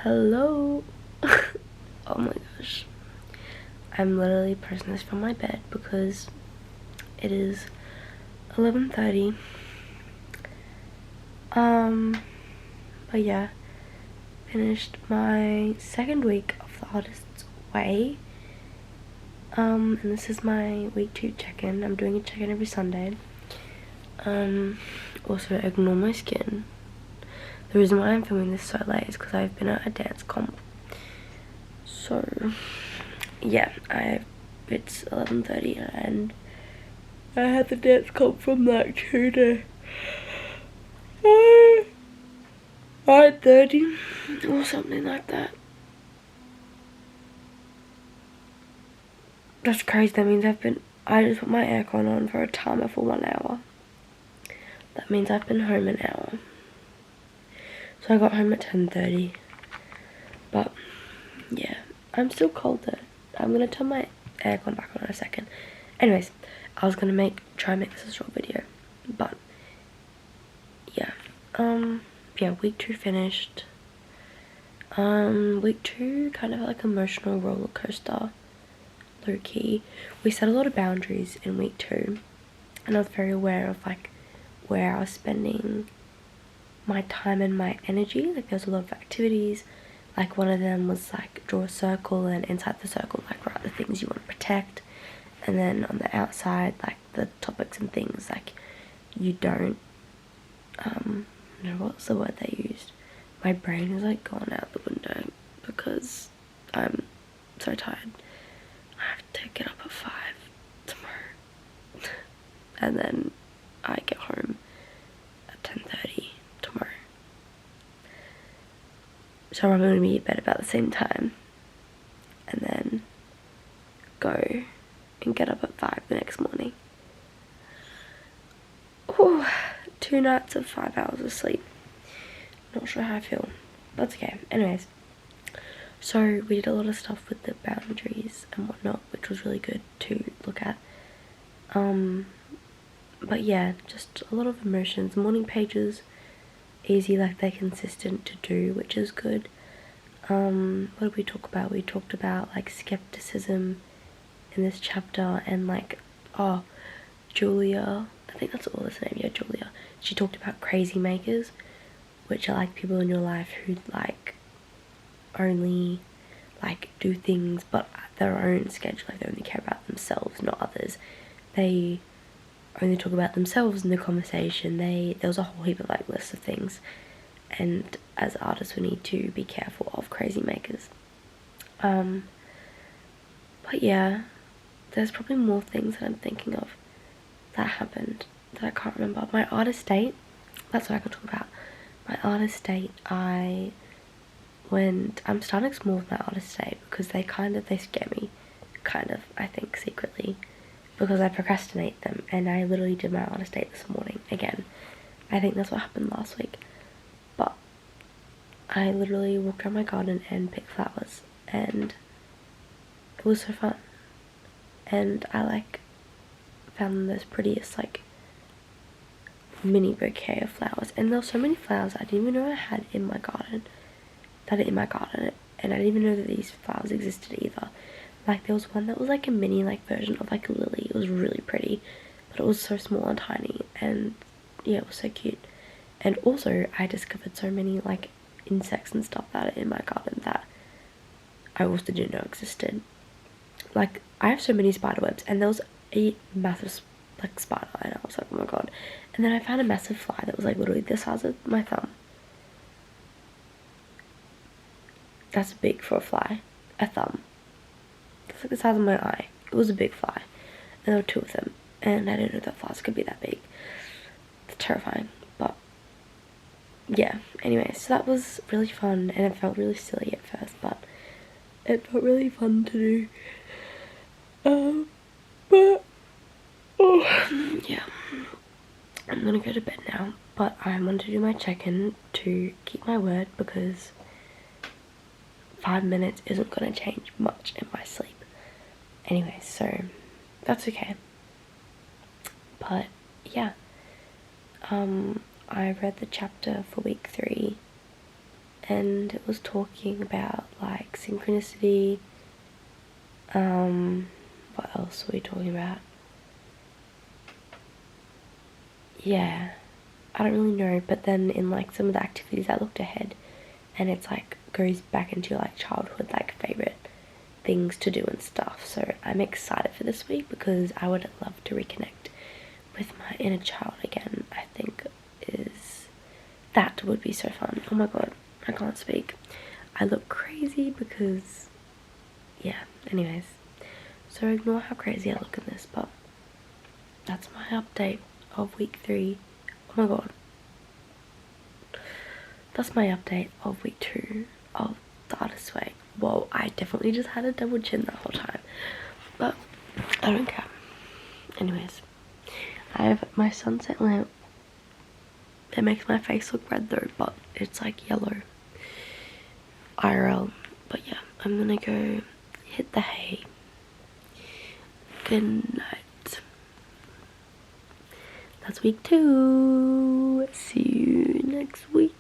Hello. Oh my gosh, I'm literally pressing this from my bed because it is 11:30. But yeah, finished my second week of the Artist's Way. And this is my week 2 check-in. I'm doing a check-in every Sunday. Also ignore my skin. The reason why I'm filming this so late is because I've been at a dance comp. So yeah, it's 11:30 and I had the dance comp from like 2 to 9:30 or something like that. That's crazy. That means I just put my aircon on for a timer for 1 hour. That means I've been home an hour. So I got home at 10:30. But yeah, I'm still cold though. I'm gonna turn my aircon back on in a second. Anyways, I was gonna try and make this a short video, but yeah. Yeah, week 2 finished. Week 2 kind of like emotional roller coaster, low key. We set a lot of boundaries in week 2, and I was very aware of like where I was spending my time and my energy. Like there was a lot of activities. Like one of them was like draw a circle, and inside the circle like write the things you want to protect, and then on the outside like the topics and things like you don't what's the word they used? My brain is like gone out the window because I'm so tired. I have to get up at 5 tomorrow and then I get home at 10:30 tomorrow. So I'm going to be in bed about the same time and then go and get up at 5 the next morning. Ooh, 2 nights of 5 hours of sleep. Not sure how I feel. That's okay. Anyways, so we did a lot of stuff with the boundaries and whatnot, which was really good to look at. But yeah, just a lot of emotions. Morning pages, easy, like they're consistent to do, which is good. What did we talk about? We talked about like skepticism in this chapter, and like, Julia, I think that's all his name, yeah, Julia. She talked about crazy makers, which are like people in your life who like only like do things but at their own schedule. Like they only care about themselves, not others. They only talk about themselves in the conversation. There was a whole heap of like lists of things, and as artists we need to be careful of crazy makers. But yeah, there's probably more things that I'm thinking of that happened that I can't remember. My artist date, that's what I can talk about. My artist date, I'm starting small with my artist date because they scare me, kind of, I think, secretly, because I procrastinate them, and I literally did my artist date this morning again. I think that's what happened last week, but I literally walked around my garden and picked flowers, and it was so fun. And I like found this prettiest like mini bouquet of flowers, and there were so many flowers I didn't even know I had in my garden, and I didn't even know that these flowers existed either. Like there was one that was like a mini like version of like a lily. It was really pretty, but it was so small and tiny, and yeah, it was so cute. And also I discovered so many like insects and stuff that are in my garden that I also didn't know existed. Like I have so many spider webs, and there was a massive like spider, and I was like, oh my god. And then I found a massive fly that was like literally the size of my thumb. That's big for a fly. A thumb. It's like the size of my eye. It was a big fly, and there were 2 of them, and I didn't know that flies could be that big. It's terrifying, but yeah. Anyway, so that was really fun, and it felt really silly at first, but it felt really fun to do. But yeah, I'm gonna go to bed now, but I want to do my check-in to keep my word, because 5 minutes isn't gonna change much in my sleep. Anyway, so that's okay. But yeah, I read the chapter for week 3 and it was talking about like synchronicity. What else were we talking about? Yeah, I don't really know, but then in like some of the activities I looked ahead and it's like goes back into like childhood like favorite things to do and stuff. So I'm excited for this week because I would love to reconnect with my inner child again. I think that would be so fun. Oh my god, I can't speak. I look crazy because yeah, anyways, so ignore how crazy I look in this, but that's my update of week 3. Oh my god, that's my update of week 2 of the Artist's Way. Well, I definitely just had a double chin the whole time, but I don't care. Anyways, I have my sunset lamp. It makes my face look red though, but it's like yellow IRL. But yeah, I'm gonna go hit the hay. Good night. That's week 2. See you next week.